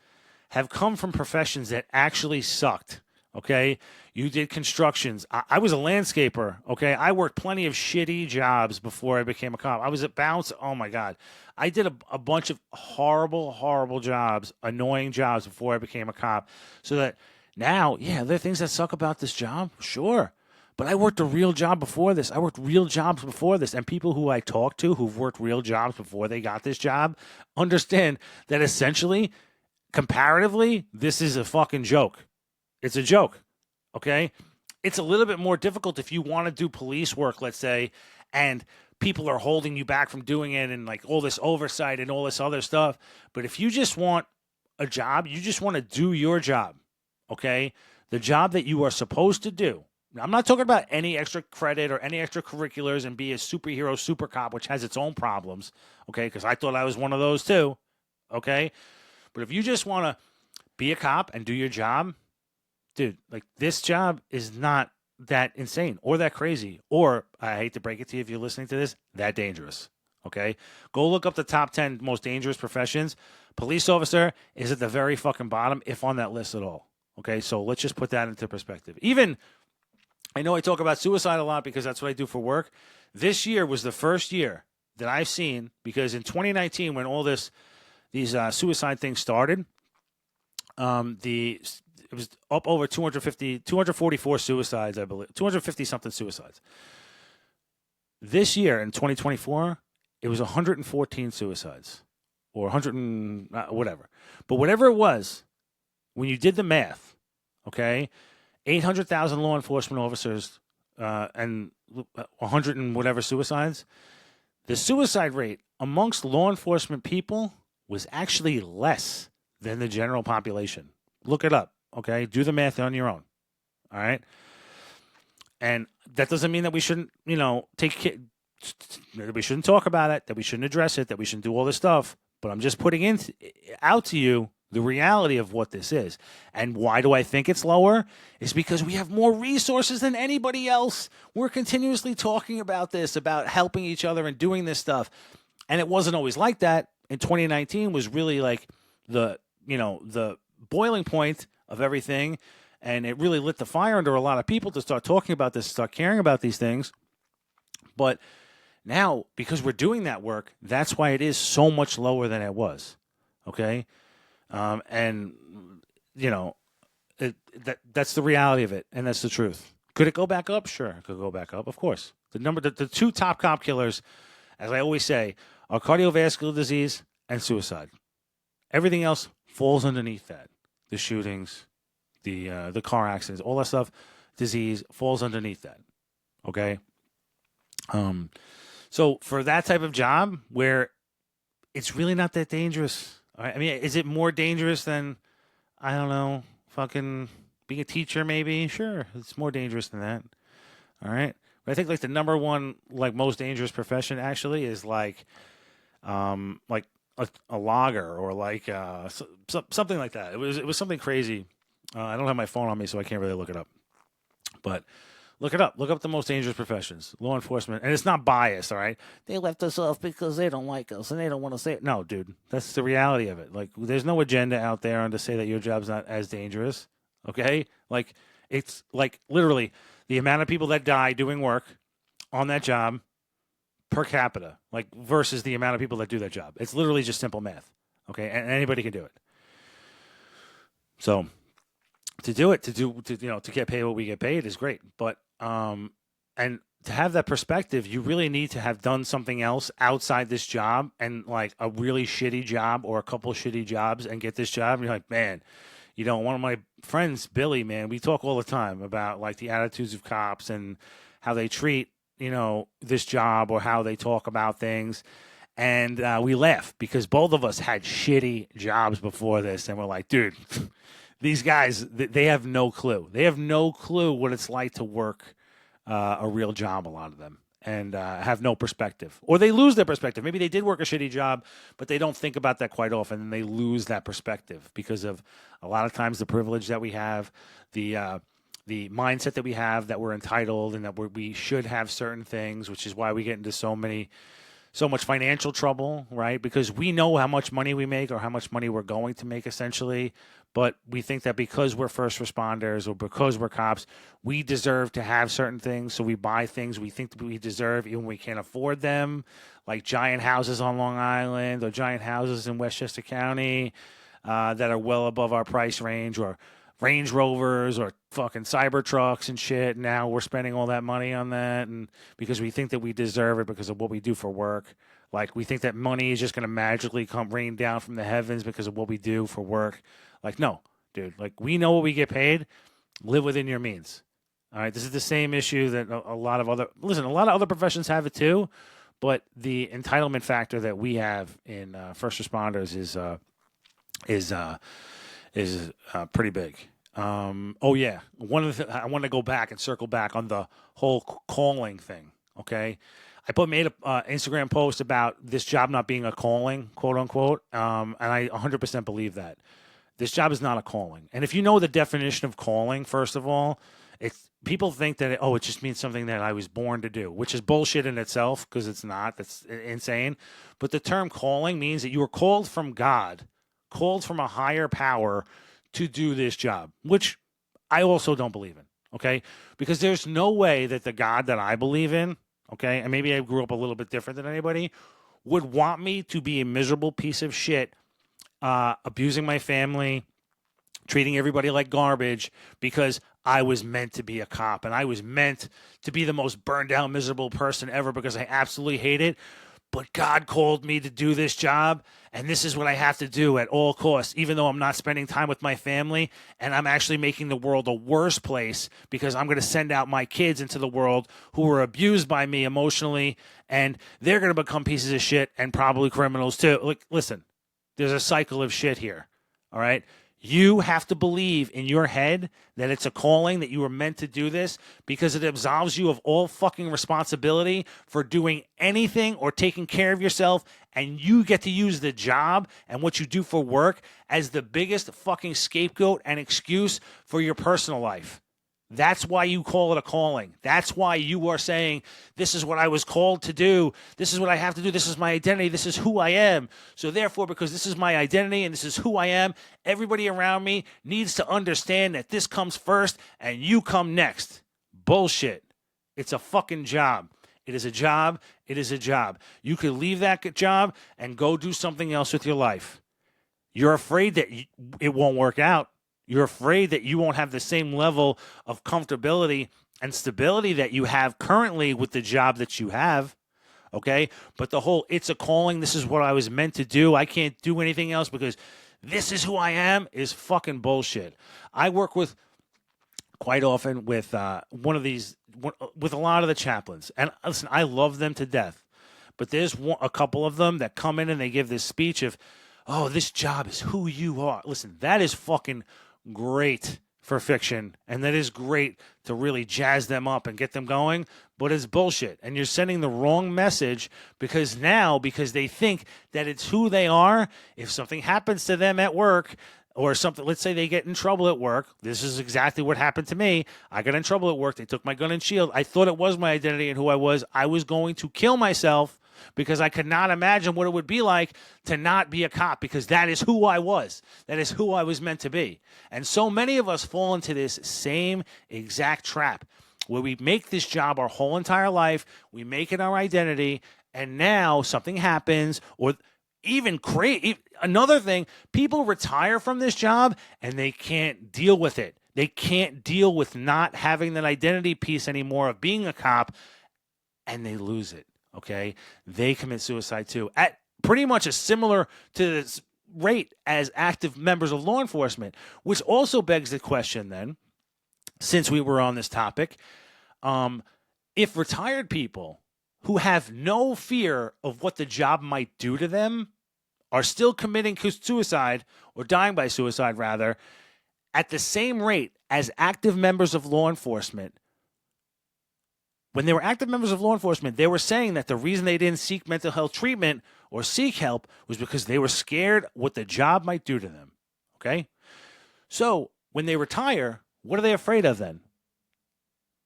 have come from professions that actually sucked. Okay, you did constructions. I was a landscaper. Okay, I worked plenty of shitty jobs before I became a cop. I was at Bounce. Oh my God, I did a bunch of horrible jobs, annoying jobs before I became a cop. So that now, yeah, there are things that suck about this job, sure. But I worked a real job before this. I worked real jobs before this. And people who I talk to who've worked real jobs before they got this job understand that essentially, comparatively, this is a fucking joke. It's a joke, okay? It's a little bit more difficult if you want to do police work, let's say, and people are holding you back from doing it and like all this oversight and all this other stuff. But if you just want a job, you just want to do your job, okay? The job that you are supposed to do. Now, I'm not talking about any extra credit or any extracurriculars and be a superhero super cop, which has its own problems, okay? Because I thought I was one of those too, okay? But if you just want to be a cop and do your job, dude, like this job is not that insane or that crazy or, I hate to break it to you if you're listening to this, that dangerous, okay? Go look up the top 10 most dangerous professions. Police officer is at the very fucking bottom, if on that list at all, okay? So let's just put that into perspective. Even, I know I talk about suicide a lot because that's what I do for work. This year was the first year that I've seen, because in 2019 when all these suicide things started, it was up over 244 suicides, I believe, 250-something suicides. This year, in 2024, it was 114 suicides, or 100 and whatever. But whatever it was, when you did the math, okay, 800,000 law enforcement officers and 100 and whatever suicides, the suicide rate amongst law enforcement people was actually less than the general population. Look it up. Okay, do the math on your own. All right, and that doesn't mean that we shouldn't, that we shouldn't talk about it, that we shouldn't address it, that we shouldn't do all this stuff. But I'm just putting out to you the reality of what this is, and why do I think it's lower? Is because we have more resources than anybody else. We're continuously talking about this, about helping each other and doing this stuff, and it wasn't always like that. In 2019 was really like the boiling point of everything, and it really lit the fire under a lot of people to start talking about this, start caring about these things. But now, because we're doing that work, that's why it is so much lower than it was, okay? And, that's the reality of it, and that's the truth. Could it go back up? Sure, it could go back up, of course. The two top cop killers, as I always say, are cardiovascular disease and suicide. Everything else falls underneath that. The shootings, the car accidents, all that stuff, disease falls underneath that. Okay. So for that type of job where it's really not that dangerous, I mean, is it more dangerous than, I don't know, fucking being a teacher? Maybe. Sure, it's more dangerous than that. All right. But I think like the number one, like most dangerous profession actually is like a logger or like something like that. It was something crazy. I don't have my phone on me, so I can't really look it up. But look it up. Look up the most dangerous professions, law enforcement, and it's not biased. All right, they left us off because they don't like us and they don't want to say it. No, dude, that's the reality of it. Like, there's no agenda out there to say that your job's not as dangerous. Okay, like it's like literally the amount of people that die doing work on that job per capita, like versus the amount of people that do that job. It's literally just simple math. Okay, and anybody can do it. So to get paid what we get paid is great. But and to have that perspective, you really need to have done something else outside this job, and like a really shitty job or a couple shitty jobs, and get this job. And you're like, man, one of my friends, Billy, man, we talk all the time about like the attitudes of cops and how they treat this job or how they talk about things. And we laugh because both of us had shitty jobs before this. And we're like, dude, these guys, they have no clue. They have no clue what it's like to work a real job, a lot of them, and have no perspective. Or they lose their perspective. Maybe they did work a shitty job, but they don't think about that quite often, and they lose that perspective because of a lot of times the privilege that we have, the mindset that we have, that we're entitled and that we should have certain things, which is why we get into so much financial trouble, right? Because we know how much money we make or how much money we're going to make, essentially. But we think that because we're first responders or because we're cops, we deserve to have certain things. So we buy things we think that we deserve even when we can't afford them, like giant houses on Long Island or giant houses in Westchester County that are well above our price range, or Range Rovers or fucking Cybertrucks and shit. Now we're spending all that money on that, and because we think that we deserve it because of what we do for work. Like, we think that money is just going to magically come rain down from the heavens because of what we do for work. Like, no, dude. Like, we know what we get paid. Live within your means. All right? This is the same issue that a lot of other professions have it too, but the entitlement factor that we have in first responders is pretty big. Oh yeah, one of the I want to go back and circle back on the whole calling thing. Okay, I made a Instagram post about this job not being a calling, quote unquote, and I 100% believe that this job is not a calling. And if you know the definition of calling, first of all, people think that it just means something that I was born to do, which is bullshit in itself, because it's not. That's insane. But the term calling means that you were called from God, called from a higher power to do this job, which I also don't believe in, okay? Because there's no way that the God that I believe in, okay, and maybe I grew up a little bit different than anybody, would want me to be a miserable piece of shit, abusing my family, treating everybody like garbage, because I was meant to be a cop and I was meant to be the most burned out, miserable person ever because I absolutely hate it. But God called me to do this job, and this is what I have to do at all costs, even though I'm not spending time with my family, and I'm actually making the world a worse place because I'm going to send out my kids into the world who were abused by me emotionally, and they're going to become pieces of shit and probably criminals too. Like, listen, there's a cycle of shit here, all right? You have to believe in your head that it's a calling, that you were meant to do this, because it absolves you of all fucking responsibility for doing anything or taking care of yourself, and you get to use the job and what you do for work as the biggest fucking scapegoat and excuse for your personal life. That's why you call it a calling. That's why you are saying, this is what I was called to do. This is what I have to do. This is my identity. This is who I am. So therefore, because this is my identity and this is who I am, everybody around me needs to understand that this comes first and you come next. Bullshit. It's a fucking job. It is a job. It is a job. You could leave that job and go do something else with your life. You're afraid that it won't work out. You're afraid that you won't have the same level of comfortability and stability that you have currently with the job that you have, okay? But the whole, it's a calling, this is what I was meant to do, I can't do anything else because this is who I am, is fucking bullshit. I work with, quite often, with with a lot of the chaplains. And listen, I love them to death. But there's a couple of them that come in and they give this speech of, oh, this job is who you are. Listen, that is fucking great for fiction, and that is great to really jazz them up and get them going, but it's bullshit. And you're sending the wrong message because they think that it's who they are. If something happens to them at work or something, let's say they get in trouble at work. This is exactly what happened to me. I got in trouble at work. They took my gun and shield. I thought it was my identity and who I was. I was going to kill myself because I could not imagine what it would be like to not be a cop, because that is who I was. That is who I was meant to be. And so many of us fall into this same exact trap where we make this job our whole entire life, we make it our identity, and now something happens, or even another thing, people retire from this job and they can't deal with it. They can't deal with not having that identity piece anymore of being a cop, and they lose it. Okay, they commit suicide too, at pretty much a similar to this rate as active members of law enforcement, which also begs the question then, since we were on this topic, if retired people who have no fear of what the job might do to them are still committing suicide, or dying by suicide rather, at the same rate as active members of law enforcement, when they were active members of law enforcement, they were saying that the reason they didn't seek mental health treatment or seek help was because they were scared what the job might do to them. Okay? So when they retire, what are they afraid of then?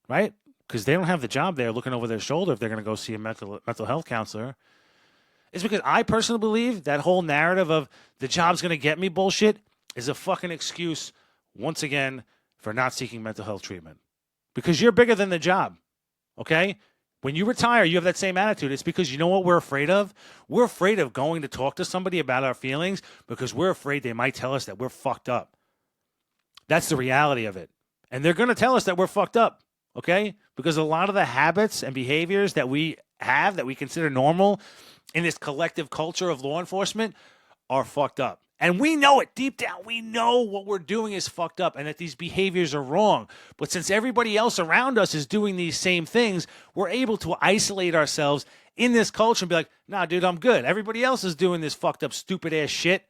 Right? Because they don't have the job there looking over their shoulder if they're going to go see a mental health counselor. It's because I personally believe that whole narrative of the job's going to get me bullshit is a fucking excuse, once again, for not seeking mental health treatment. Because you're bigger than the job, okay? When you retire, you have that same attitude. It's because you know what we're afraid of? We're afraid of going to talk to somebody about our feelings because we're afraid they might tell us that we're fucked up. That's the reality of it. And they're going to tell us that we're fucked up, okay? Because a lot of the habits and behaviors that we have that we consider normal in this collective culture of law enforcement are fucked up. And we know it deep down. We know what we're doing is fucked up and that these behaviors are wrong. But since everybody else around us is doing these same things, we're able to isolate ourselves in this culture and be like, nah, dude, I'm good. Everybody else is doing this fucked up, stupid ass shit.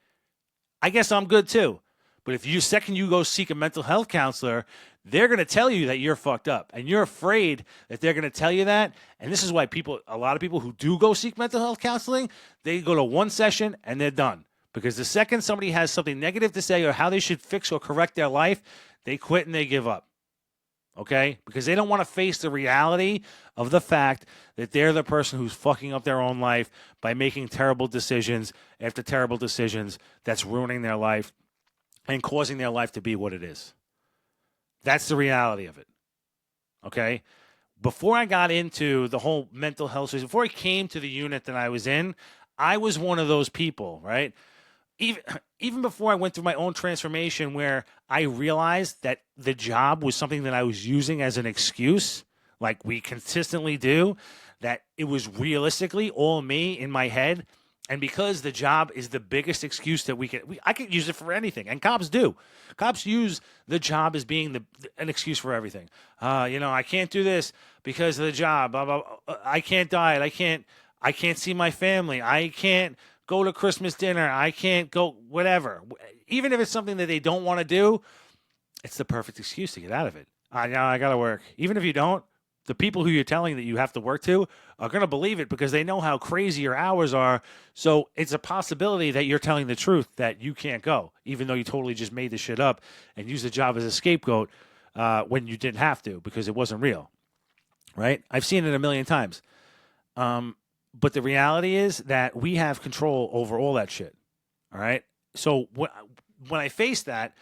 I guess I'm good too. But if you go seek a mental health counselor, they're going to tell you that you're fucked up. And you're afraid that they're going to tell you that. And this is why a lot of people who do go seek mental health counseling, they go to one session and they're done. Because the second somebody has something negative to say or how they should fix or correct their life, they quit and they give up. Okay? Because they don't want to face the reality of the fact that they're the person who's fucking up their own life by making terrible decisions after terrible decisions that's ruining their life and causing their life to be what it is. That's the reality of it. Okay? Before I got into the whole mental health, before I came to the unit that I was in, I was one of those people, right? Even before I went through my own transformation where I realized that the job was something that I was using as an excuse, like we consistently do, that it was realistically all me in my head. And because the job is the biggest excuse that I could use it for anything. And cops do. Cops use the job as being an excuse for everything. I can't do this because of the job. Blah, blah, blah. I can't diet. I can't see my family. I can't go to Christmas dinner. I can't go whatever. Even if it's something that they don't want to do, it's the perfect excuse to get out of it. I got to work. Even if you don't, the people who you're telling that you have to work to are going to believe it because they know how crazy your hours are. So it's a possibility that you're telling the truth that you can't go, even though you totally just made the shit up and used the job as a scapegoat when you didn't have to because it wasn't real, right? I've seen it a million times. But the reality is that we have control over all that shit, all right? So when I faced that,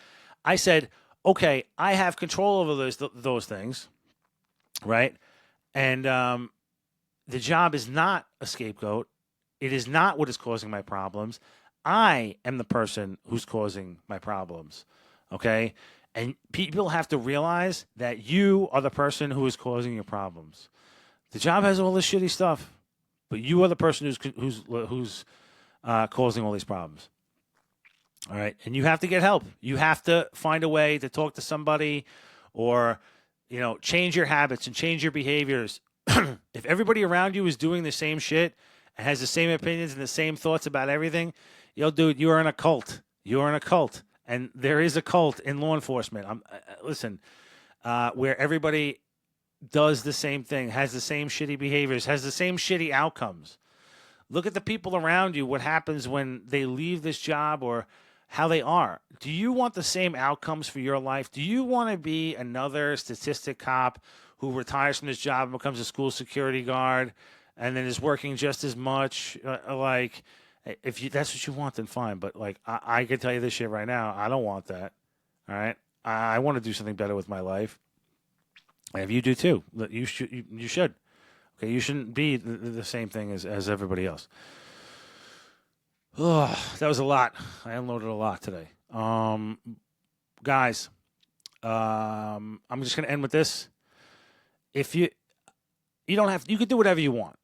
I said, okay, I have control over those things. Right? And the job is not a scapegoat. It is not what is causing my problems. I am the person who's causing my problems. Okay? And people have to realize that you are the person who is causing your problems. The job has all this shitty stuff, but you are the person who's causing all these problems. All right? And you have to get help. You have to find a way to talk to somebody or change your habits and change your behaviors. If everybody around you is doing the same shit and has the same opinions and the same thoughts about everything, dude, you are in a cult. You are in a cult. And there is a cult in law enforcement. Where everybody does the same thing, has the same shitty behaviors, has the same shitty outcomes. Look at the people around you, what happens when they leave this job or how they are. Do you want the same outcomes for your life? Do you want to be another statistic cop who retires from this job and becomes a school security guard and then is working just as much? If that's what you want, then fine. But I can tell you this shit right now. I don't want that. All right. I want to do something better with my life. And if you do too, you should. Okay. You shouldn't be the same thing as everybody else. Oh, that was a lot. I unloaded a lot today. Guys, I'm just going to end with this. If you don't have, you could do whatever you want.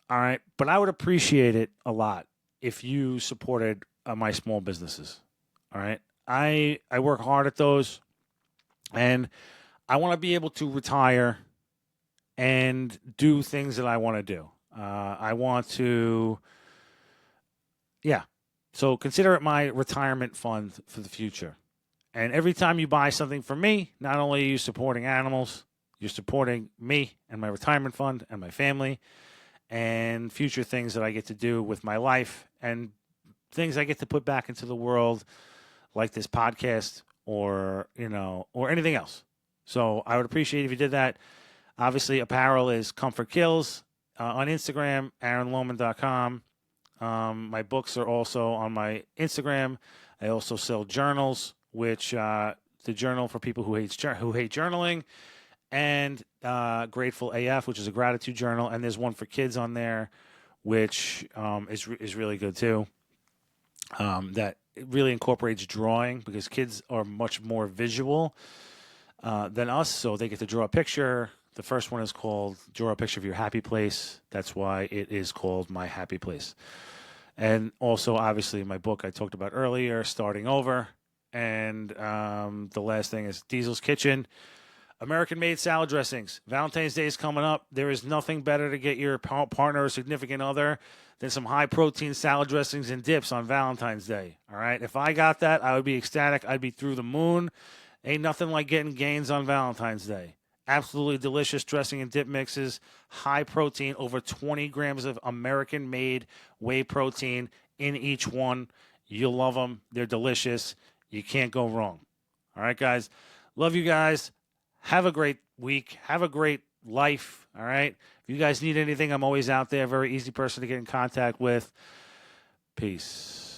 All right. But I would appreciate it a lot if you supported my small businesses. All right. I work hard at those and I want to be able to retire and do things that I want to do. I want to, yeah. So consider it my retirement fund for the future. And every time you buy something from me, not only are you supporting animals, you're supporting me and my retirement fund and my family and future things that I get to do with my life and things I get to put back into the world, like this podcast or, or anything else. So I would appreciate if you did that. Obviously, apparel is Comfort Kills on Instagram, aaronlohman.com. My books are also on my Instagram. I also sell journals, which the journal for people who hate journaling, and Grateful AF, which is a gratitude journal, and there's one for kids on there, which is really good too. That really incorporates drawing because kids are much more visual than us, so they get to draw a picture. The first one is called Draw a Picture of Your Happy Place. That's why it is called My Happy Place. And also, obviously, my book I talked about earlier, Starting Over. And the last thing is Diesel's Kitchen. American-made salad dressings. Valentine's Day is coming up. There is nothing better to get your partner or significant other than some high-protein salad dressings and dips on Valentine's Day. All right? If I got that, I would be ecstatic. I'd be through the moon. Ain't nothing like getting gains on Valentine's Day. Absolutely delicious dressing and dip mixes. High protein, over 20 grams of American-made whey protein in each one. You'll love them. They're delicious. You can't go wrong. All right, guys. Love you guys. Have a great week. Have a great life. All right. If you guys need anything, I'm always out there. Very easy person to get in contact with. Peace.